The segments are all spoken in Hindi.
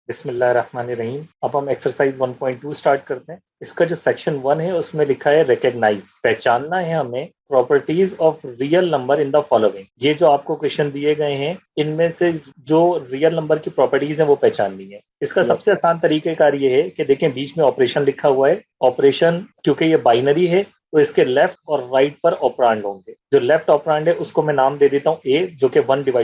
बिस्मिल्लाहिर्रहमानिर्रहीम। अब हम एक्सरसाइज 1.2 स्टार्ट करते हैं। इसका जो सेक्शन 1 है उसमें लिखा है रिकॉग्नाइज, पहचानना है हमें properties of real number in the following. ये जो आपको क्वेश्चन दिए गए हैं इनमें से जो रियल नंबर की प्रॉपर्टीज है वो पहचाननी है। इसका यस सबसे आसान तरीकेकार ये है कि देखें बीच में ऑपरेशन लिखा हुआ है। ऑपरेशन क्योंकि ये बाइनरी है तो इसके लेफ्ट और राइट पर ऑपरांड होंगे। जो लेफ्ट ऑपरांड है उसको मैं नाम दे देता हूँ ए, जो कि 1/2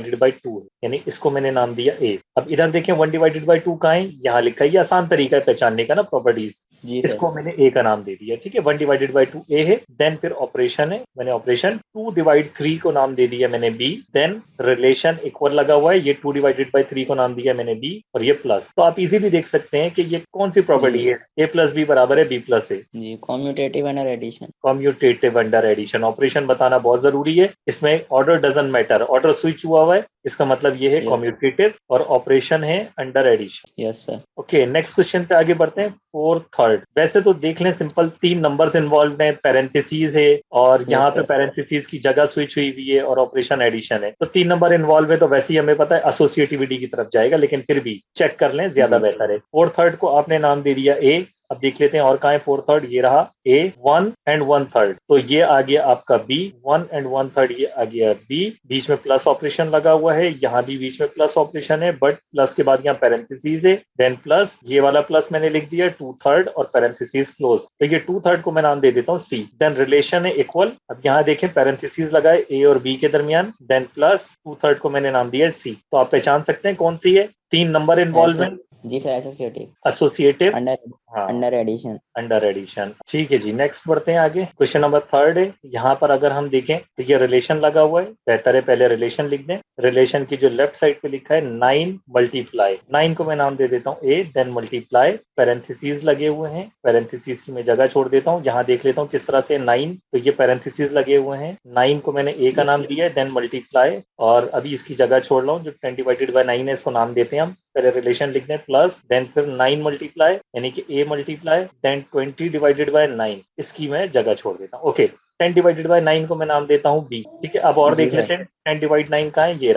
है, यानी इसको मैंने नाम दिया ए। अब इधर देखें 1/2 कहाँ है, यहाँ लिखा है। ये आसान तरीका है पहचानने का ना प्रॉपर्टीज। जी सर। इसको मैंने ए का नाम दे दिया, ठीक है। 1/2 ए है। देन फिर ऑपरेशन है, मैंने ऑपरेशन 2/3 को नाम दे दिया मैंने बी। देन रिलेशन इक्वल लगा हुआ है, ये 2/3 को नाम दिया मैंने बी, और ये प्लस। तो आप इजीली देख सकते हैं कि ये कौन सी प्रॉपर्टी जी है। ए प्लस बी बराबर है बी प्लस ए। जी commutative under addition. Commutative under addition, operation बताना बहुत जरूरी है। इसमें order doesn't matter, order switch हुआ है, इसका मतलब ये है यस कॉम्यूटेटिव, और ऑपरेशन है under addition. Yes sir. Okay, next question पे आगे बढ़ते हैं। फोर्थ थर्ड, वैसे तो देख लें सिंपल, 3 नंबर्स इन्वॉल्व हैं, पैरेंथेसिस है, और यहाँ यस पे सर। पैरेंथेसिस की जगह स्विच हुई हुई है, और ऑपरेशन एडिशन है। तो 3 नंबर इन्वॉल्व है तो वैसे ही हमें पता है एसोसिएटिविटी की तरफ जाएगा, लेकिन फिर भी चेक कर लें ज्यादा जी बेहतर है। फोर्थ थर्ड को आपने नाम दे दिया ए। अब देख लेते हैं और कहाँ है फोर्थ थर्ड, ये रहा ए। 1 और 1/3, तो ये आ गया आपका बी। 1 और 1/3 ये आ गया बी। बीच में प्लस ऑपरेशन लगा हुआ है, यहाँ भी बीच में प्लस ऑपरेशन है, बट प्लस के बाद यहाँ पैरेंथेसिस है। देन प्लस, ये वाला प्लस मैंने लिख दिया 2/3 और पैरेंथेसिस क्लोज। तो ये 2/3 को मैं नाम दे देता हूँ सी। देन रिलेशन है इक्वल। अब यहाँ देखें पैरेंथेसिस लगाए ए और बी के दरमियान। देन प्लस 2/3 को मैंने नाम दिया सी। तो आप पहचान सकते हैं कौन सी है। 3 नंबर एसो इन्वॉल्वमेंट, जी सर एसोसिएटिव एसोसिएटिव, अंडर हाँ, अंडर एडिशन। Under addition. ठीक है जी, नेक्स्ट बढ़ते हैं आगे। क्वेश्चन नंबर थर्ड है। यहाँ पर अगर हम देखें तो ये रिलेशन लगा हुआ है, बेहतर है पहले रिलेशन लिख दें। रिलेशन की जो लेफ्ट साइड पे लिखा है 9 × 9 को मैं नाम दे देता हूँ ए। देन मल्टीप्लाई, पैरेंथेसिस लगे हुए हैं, पैरेंथेसिस की मैं जगह छोड़ देता हूँ। यहाँ देख लेता हूँ किस तरह से 9, तो ये पैरेंथेसिस लगे हुए हैं। 9 को मैंने ए का नाम दिया है। देन मल्टीप्लाई, और अभी इसकी जगह छोड़ रहा हूँ, जो 10/9 है इसको नाम देते हैं हम। पहले रिलेशन लिख दें प्लस, देन फिर 9 मल्टीप्लाई, यानी कि ए मल्टीप्लाई, देन 20/9, इसकी मैं जगह छोड़ देता हूँ। ओके, 10/9 को मैं नाम देता हूँ बी। ठीक है, अब और जी देख सर। लेते हैं 10/9 का है, ये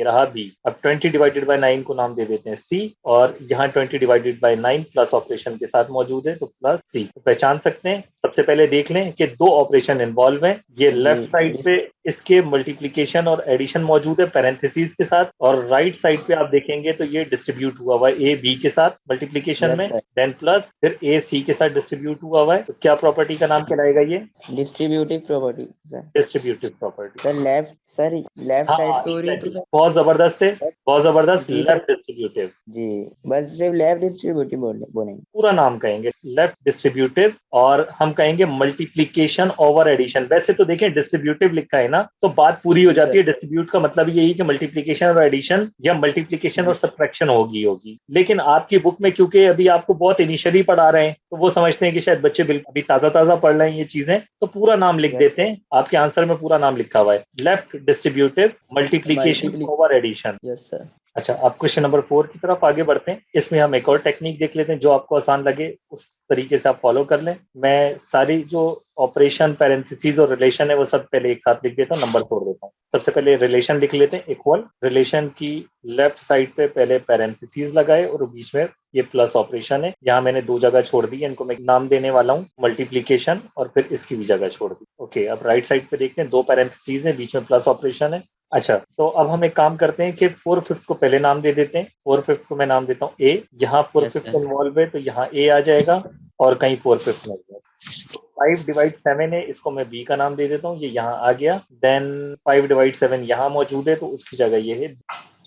रहा बी। अब 20/9 को नाम दे देते हैं सी, और यहाँ 20/9 प्लस ऑपरेशन के साथ मौजूद है तो प्लस सी। तो पहचान सकते हैं, सबसे पहले देख लें कि 2 ऑपरेशन इन्वॉल्व हैं। ये जी लेफ्ट साइड डिस पे इसके मल्टीप्लीकेशन और एडिशन मौजूद है पैरेंथेसिस के साथ, और राइट साइड पे आप देखेंगे तो ये डिस्ट्रीब्यूट हुआ हुआ है ए बी के साथ मल्टीप्लीकेशन यस में। सर। देन प्लस, फिर ए सी के साथ डिस्ट्रीब्यूट हुआ हुआ है, तो क्या प्रॉपर्टी का नाम कहलाएगा ये? Distributive property sir. Distributive property. Sir left side हाँ पे हो रही थी exactly. सर। बहुत जबरदस्त है, बहुत जबरदस्त। जी सर। लेफ्ट डिस्ट्रीब्यूटिव, जी बस सिर्फ लेफ्ट डिस्ट्रीब्यूटिव बोलेंगे। पूरा नाम कहेंगे लेफ्ट डिस्ट्रीब्यूटिव, और हम कहेंगे मल्टीप्लीकेशन ओवर एडिशन। वैसे तो देखें डिस्ट्रीब्यूटिव लिखा है ना तो बात पूरी हो जी जाती सर। है। डिस्ट्रीब्यूट का मतलब यही कि मल्टीप्लीकेशन और एडिशन, या मल्टीप्लीकेशन और जी सब्ट्रैक्शन होगी। लेकिन आपकी बुक में क्योंकि अभी आपको बहुत इनिशियली पढ़ा रहे हैं तो वो समझते हैं कि शायद बच्चे बिल्कुल अभी ताजा ताजा पढ़ रहे हैं ये चीजें, तो पूरा नाम लिख यस देते हैं। आपके आंसर में पूरा नाम लिखा हुआ है, left distributive multiplication multiply over addition. Yes sir. अच्छा, अब क्वेश्चन नंबर 4 की तरफ आगे बढ़ते हैं। इसमें हम एक और टेक्निक देख लेते हैं, जो आपको आसान लगे उस तरीके से आप फॉलो कर लें। मैं सारी जो ऑपरेशन, पैरेंथेसिस और रिलेशन है वो सब पहले एक साथ लिख देता हूँ, नंबर छोड़ देता हूँ। सबसे पहले रिलेशन लिख लेते हैं इक्वल। रिलेशन की लेफ्ट साइड पे पहले पैरेंथेसिस लगाए, और बीच में ये प्लस ऑपरेशन है। यहाँ मैंने 2 जगह छोड़ दी, इनको मैं नाम देने वाला हूँ मल्टीप्लीकेशन, और फिर इसकी भी जगह छोड़ दी। ओके, अब राइट साइड पे देखते हैं 2 पैरेंथेसिस है, बीच में प्लस ऑपरेशन है। अच्छा, तो अब हम एक काम करते हैं कि 4/5 को पहले नाम दे देते हैं। 4/5 को मैं नाम देता हूँ ए। यहाँ यस 4/5 सर। इन्वॉल्व है तो यहाँ ए आ जाएगा, और कहीं 4/5 नहीं है। 5/7 है, इसको मैं बी का नाम दे देता हूँ, ये यहाँ आ गया। देन 5/7 यहाँ मौजूद है तो उसकी जगह ये है।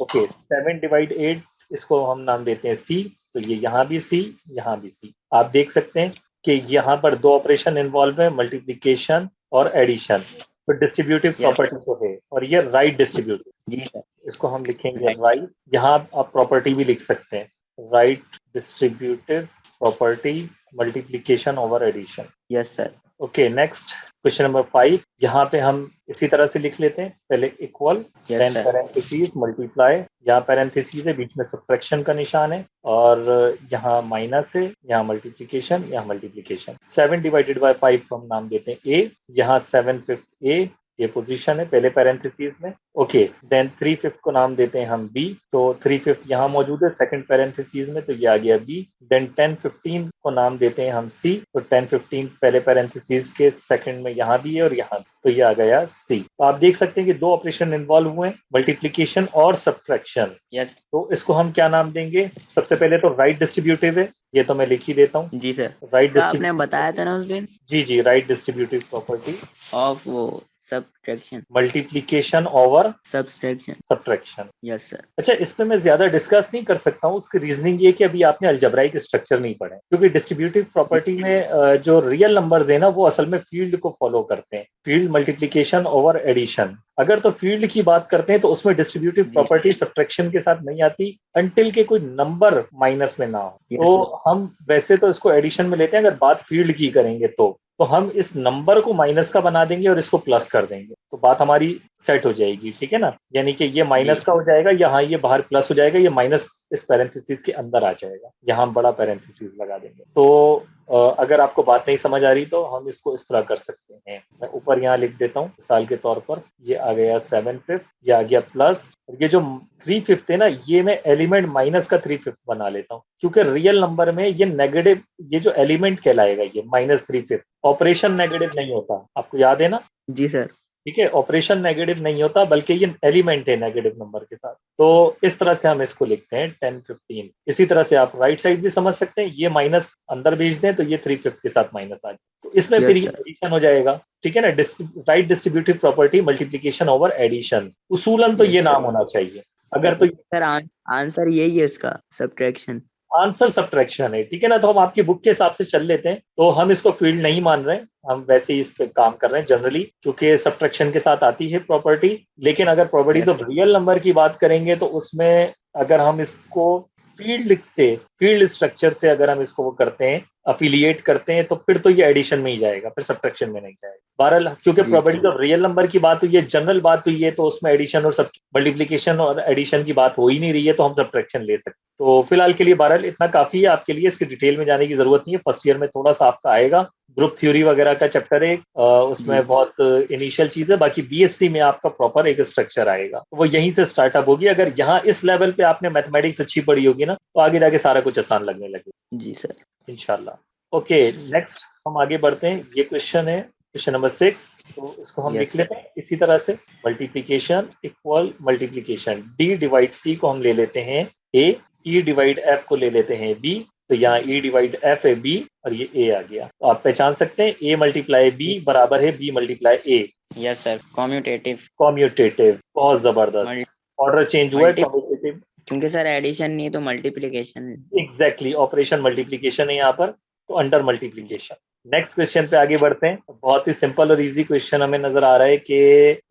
ओके, 7/8 इसको हम नाम देते हैं सी, तो ये यहाँ भी सी, यहाँ भी सी। आप देख सकते हैं कि यहाँ पर 2 ऑपरेशन इन्वॉल्व है, मल्टीप्लीकेशन और एडिशन। तो डिस्ट्रीब्यूटिव यस प्रॉपर्टी तो है, और ये राइट डिस्ट्रीब्यूटिव, जी सर। इसको हम लिखेंगे राइट। राइट। यहाँ आप प्रॉपर्टी भी लिख सकते हैं, right distributive property multiplication over addition. Yes sir. Okay, next question number 5। यहाँ पे हम इसी तरह से लिख लेते हैं, पहले equal, yes then sir. Parenthesis multiply. यहाँ पैरेंथेसिस है, बीच में सब्ट्रैक्शन का निशान है, और यहाँ माइनस है, यहाँ मल्टीप्लीकेशन, यहाँ मल्टीप्लीकेशन। 7/5 को हम नाम देते हैं ए। यहाँ 7/5 ए, ये पोजीशन है पहले पैरेंथेसिस में। ओके, देन 3/5 को नाम देते हैं हम बी, तो 3/5 यहाँ मौजूद है सेकंड पैरेंथेसिस में, तो ये आ गया बी। देन 10/15 को नाम देते हैं हम सी, तो 10/15 पहले पैरेंथेसिस के सेकंड में यहाँ भी है और यहाँ भी, तो ये आ गया सी। तो आप देख सकते हैं कि 2 ऑपरेशन इन्वॉल्व हुए हैं, मल्टीप्लीकेशन और सब्ट्रैक्शन। यस तो इसको हम क्या नाम देंगे? सबसे पहले तो राइट डिस्ट्रीब्यूटिव है, ये तो मैं लिख ही देता हूँ। जी सर, राइट तो आपने डिस्ट्रीब्यूटिव, बताया था ना उस दिन जी, राइट डिस्ट्रीब्यूटिव प्रॉपर्टी ऑफ वो subtraction multiplication over subtraction. Subtraction. Yes sir. अच्छा, इसमें मैं ज्यादा डिस्कस नहीं कर सकता हूँ, उसकी रीजनिंग ये कि अभी आपने अलजेब्राइक स्ट्रक्चर नहीं पढ़े, क्योंकि डिस्ट्रीब्यूटिव प्रॉपर्टी में जो रियल नंबर्स है ना वो असल में फील्ड को फॉलो करते हैं, फील्ड मल्टीप्लीकेशन ओवर एडिशन। अगर तो फील्ड की बात करते हैं तो उसमें डिस्ट्रीब्यूटिव प्रॉपर्टी सब्ट्रैक्शन के साथ नहीं आती अंटिल के कोई नंबर माइनस में ना हो। तो हम वैसे तो इसको एडिशन में लेते हैं, अगर बात फील्ड की करेंगे तो हम इस नंबर को माइनस का बना देंगे और इसको प्लस कर देंगे, तो बात हमारी सेट हो जाएगी, ठीक है ना। यानी कि ये माइनस का हो जाएगा, यहाँ ये बाहर प्लस हो जाएगा, ये माइनस इस पैरेंथेसिस के अंदर आ जाएगा, यहाँ हम बड़ा पैरेंथेसिस लगा देंगे। तो अगर आपको बात नहीं समझ आ रही तो हम इसको इस तरह कर सकते हैं। मैं ऊपर यहाँ लिख देता हूँ मिसाल के तौर पर, ये आ गया 7/5, ये आ गया प्लस, ये जो 3/5 है ना, ये मैं एलिमेंट माइनस का 3/5 बना लेता हूँ, क्योंकि रियल नंबर में ये नेगेटिव, ये जो एलिमेंट कहलाएगा ये -3/5, ऑपरेशन नेगेटिव नहीं होता, आपको याद है ना। जी सर। ठीक है, ऑपरेशन नेगेटिव नहीं होता बल्कि ये एलिमेंट है नेगेटिव नंबर के साथ। तो इस तरह से हम इसको लिखते हैं 10/15। इसी तरह से आप राइट साइड भी समझ सकते हैं, ये माइनस अंदर भेज दें तो ये 3/5 के साथ माइनस आ जाए, तो इसमें फिर ये एडिशन हो जाएगा, ठीक है ना। Right distributive property multiplication over addition, उसूलन तो ये नाम होना चाहिए। अगर तो सर आंसर यही है इसका, सब्ट्रैक्शन। आंसर सब्ट्रैक्शन है, ठीक है ना। तो हम आपकी बुक के हिसाब से चल लेते हैं, तो हम इसको फील्ड नहीं मान रहे हैं, हम वैसे ही इस पे काम कर रहे हैं जनरली, क्योंकि सब्ट्रैक्शन के साथ आती है प्रॉपर्टी। लेकिन अगर प्रॉपर्टीज ऑफ रियल नंबर की बात करेंगे तो उसमें अगर हम इसको फील्ड स्ट्रक्चर से अगर हम इसको वो करते हैं, अफिलिएट करते हैं, तो फिर तो ये एडिशन में ही जाएगा, फिर सब्ट्रैक्शन में नहीं जाएगा। बहरहाल क्योंकि प्रॉपर्टी ऑफ रियल नंबर की बात हुई है, जनरल बात हुई है, तो उसमें एडिशन और मल्टीप्लीकेशन और एडिशन की बात हो ही नहीं रही है, तो हम सब्ट्रैक्शन ले सकते हैं। तो फिलहाल के लिए बहरहाल इतना काफी है आपके लिए, इसकी डिटेल में जाने की जरूरत नहीं है। फर्स्ट ईयर में थोड़ा सा आपका आएगा, ग्रुप थ्योरी वगैरह का चैप्टर है, उसमें बहुत इनिशियल चीज है। बाकी बीएससी में आपका प्रॉपर एक स्ट्रक्चर आएगा, तो वो यहीं से स्टार्टअप होगी। अगर यहाँ इस लेवल पे आपने मैथमेटिक्स अच्छी पढ़ी होगी ना, तो आगे जाके सारा कुछ आसान लगने लगेगा। जी सर, इंशाल्लाह। ओके, नेक्स्ट हम आगे बढ़ते हैं। ये क्वेश्चन है क्वेश्चन नंबर 6, तो इसको हम लिख लेते हैं इसी तरह से, multiplication equal multiplication, D divide C को हम ले लेते हैं ए, ई डिवाइड एफ को ले लेते हैं बी, तो यहाँ ई डिवाइड एफ है बी और ये ए आ गया। तो आप पहचान सकते हैं ए मल्टीप्लाई बी बराबर है बी मल्टीप्लाई ए। यस सर, कॉम्यूटेटिव, बहुत जबरदस्त, ऑर्डर चेंज हुआ है, कॉम्यूटेटिव, क्योंकि सर एडिशन नहीं तो मल्टीप्लिकेशन है। एग्जैक्टली, ऑपरेशन मल्टीप्लीकेशन है यहाँ पर, तो अंडर मल्टीप्लीकेशन। नेक्स्ट क्वेश्चन पे आगे बढ़ते हैं। बहुत ही सिंपल और इजी क्वेश्चन हमें नजर आ रहा है कि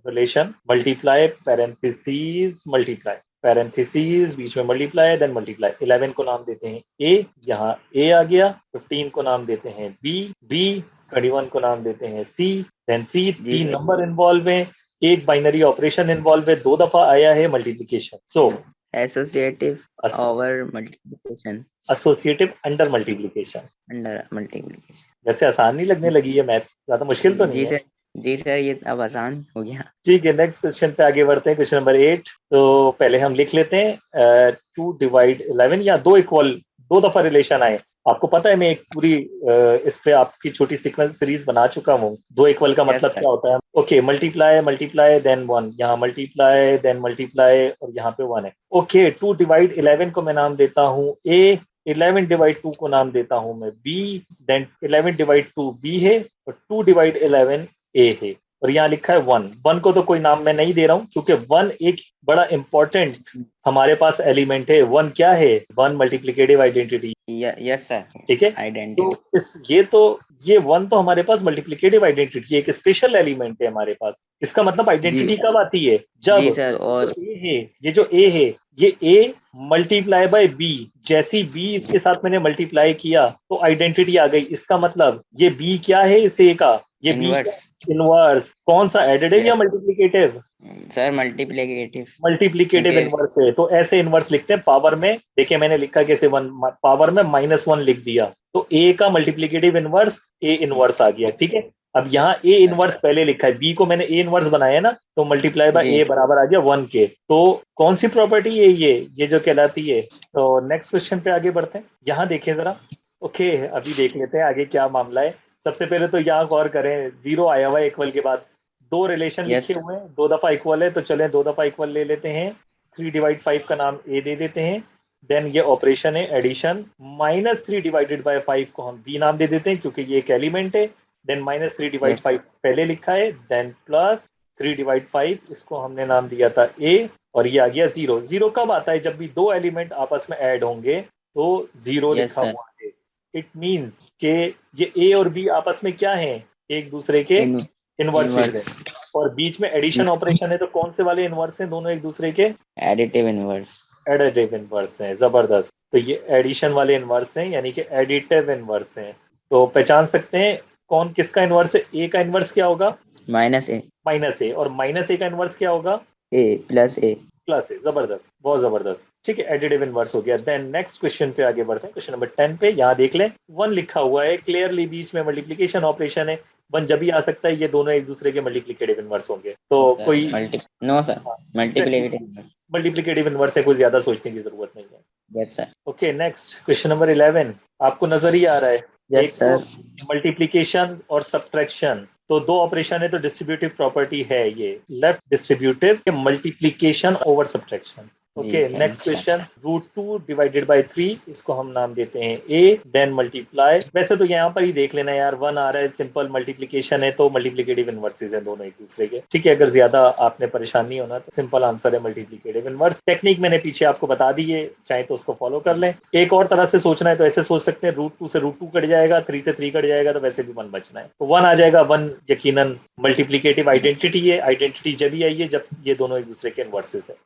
relation multiply parenthesis multiply, parenthesis बीच में मल्टीप्लाई देन मल्टीप्लाई। 11 को नाम देते हैं ए, यहाँ ए आ गया। 15 को नाम देते हैं बी, 21 को नाम देते हैं सी, देन सी। 3 नंबर इन्वॉल्व है, एक बाइनरी ऑपरेशन इन्वॉल्व है, 2 दफा आया है multiplication. So associative over multiplication, associative under multiplication. वैसे आसान नहीं लगने लगी है मैथ, ज्यादा मुश्किल तो नहीं है? जी सर, ये अब आसान हो गया। ठीक है, नेक्स्ट क्वेश्चन पे आगे बढ़ते हैं, क्वेश्चन नंबर 8। तो पहले हम लिख लेते हैं 2 डिवाइड 11, या 2 इक्वल, 2 दफा रिलेशन आए। आपको पता है मैं एक पूरी इस पे आपकी छोटी सीक्वेंस सीरीज बना चुका हूँ। 2 इक्वल का मतलब क्या होता है? ओके, मल्टीप्लाई मल्टीप्लाई देन 1, यहाँ मल्टीप्लाई देन मल्टीप्लाई और यहाँ पे 1 है। ओके, 2 डिवाइड 11 को मैं नाम देता हूँ ए, 11 डिवाइड 2 को नाम देता हूँ मैं बी, देन 11 डिवाइड 2 बी है और 2 डिवाइड 11 ए है, और यहाँ लिखा है 1 को तो कोई नाम मैं नहीं दे रहा हूँ, क्योंकि 1 एक बड़ा इंपॉर्टेंट हमारे पास एलिमेंट है। 1 क्या है? 1 मल्टीप्लिकेटिव आइडेंटिटी। यस सर, ठीक है, आइडेंटिटी। तो ये 1 तो हमारे पास मल्टीप्लिकेटिव आइडेंटिटी, एक स्पेशल एलिमेंट है हमारे पास। इसका मतलब आइडेंटिटी कब आती है? जब जी सर, और ये जो ए है, ये ए मल्टीप्लाई बाय बी, जैसी बी इसके साथ मैंने मल्टीप्लाई किया तो आइडेंटिटी आ गई। इसका मतलब ये बी क्या है इस ए का? ये बी इनवर्स। कौन सा, एडेडिव या मल्टीप्लिकेटिव? Sir multiplicative. मल्टीप्लीकेटिव क्योंकि इनवर्स है, तो ऐसे इनवर्स लिखते हैं पावर में। देखिए मैंने लिखा कैसे, वन पावर में -1 लिख दिया, तो ए का मल्टीप्लीकेटिव इनवर्स ए इनवर्स आ गया। ठीक है, अब यहाँ ए इनवर्स पहले लिखा है, बी को मैंने ए इनवर्स बनाया ना, तो मल्टीप्लाई बाय जी ए बराबर आ गया 1 के। तो कौन सी प्रॉपर्टी है ये जो कहलाती है। तो नेक्स्ट क्वेश्चन पे आगे बढ़ते हैं, यहाँ देखिए जरा। ओके, अभी देख लेते हैं आगे क्या मामला है। सबसे पहले तो यहाँ गौर करें, जीरो आया हुआ है इक्वल के बाद, दो रिलेशन लिखे यस हुए हैं, दो दफा इक्वल है, तो चलें दो दफा इक्वल ले लेते हैं। 3/5 का नाम ए दे देते हैं। देन ये ऑपरेशन है एडिशन, -3/5 को हम बी नाम दे देते हैं क्योंकि ये एक एलिमेंट है। देन यस -3/5 पहले लिखा है, देन प्लस 3/5 इसको हमने नाम दिया था ए, और ये आ गया जीरो। जीरो कब आता है, जब भी दो एलिमेंट आपस में ऐड होंगे तो जीरो यस लिखा सर। हुआ है। इट मीन्स के ये ए और बी आपस में क्या है, एक दूसरे के इन इनवर्सेस है। इनवर्स और बीच में एडिशन ऑपरेशन है, तो कौन से वाले इनवर्स हैं, दोनों एक दूसरे के एडिटिव इनवर्स। एडिटिव इनवर्स हैं। जबरदस्त, तो ये एडिशन वाले इनवर्स हैं, यानी कि एडिटिव इनवर्स हैं। तो पहचान सकते हैं कौन किसका इनवर्स है। ए का इनवर्स क्या होगा, -a -a, और -a का इनवर्स क्या होगा, a +a। प्लस है। जबरदस्त, बहुत जबरदस्त। ठीक है, एडिटिव इनवर्स हो गया। देन नेक्स्ट क्वेश्चन पे आगे बढ़ते हैं, क्वेश्चन नंबर 10 पे। यहाँ देख लें, 1 लिखा हुआ है क्लियरली, बीच में मल्टीप्लीकेशन ऑपरेशन है। 1 जब भी आ सकता है, ये दोनों एक दूसरे के मल्टीप्लीकेटिव इनवर्स होंगे। तो कोई multi no sir, exactly multiplicative inverse. Multiplicative inverse है, कोई ज्यादा सोचने की जरूरत नहीं है। Yes sir. Okay, next question number 11 आपको नजर ही आ रहा है। यस एक तो सर। मल्टीप्लीकेशन और सब्ट्रैक्शन, तो दो ऑपरेशन है, तो डिस्ट्रीब्यूटिव प्रॉपर्टी है ये left distributive multiplication over subtraction. जी ओके, सर। नेक्स्ट अच्छा क्वेश्चन, √2/3, इसको हम नाम देते हैं ए। देन मल्टीप्लाई, वैसे तो यहाँ पर ही देख लेना यार, 1 आ रहा है, सिंपल मल्टीप्लीकेशन है, तो मल्टीप्लीकेटिव इनवर्सेस हैं दोनों एक दूसरे के। ठीक है, अगर ज्यादा आपने परेशान नहीं होना तो सिंपल आंसर है मल्टीप्लीकेटिव इनवर्स। टेक्निक मैंने पीछे आपको बता दी है, चाहे तो उसको फॉलो कर लें। एक और तरह से सोचना है तो ऐसे सोच सकते हैं, √2 से √2 कट जाएगा, 3 से 3 कट जाएगा, तो वैसे भी 1 बचना है, तो 1 आ जाएगा। 1 यकीनन मल्टीप्लीकेटिव आइडेंटिटी है, आइडेंटिटी जब ही आई है जब ये दोनों एक दूसरे के इनवर्सेस है।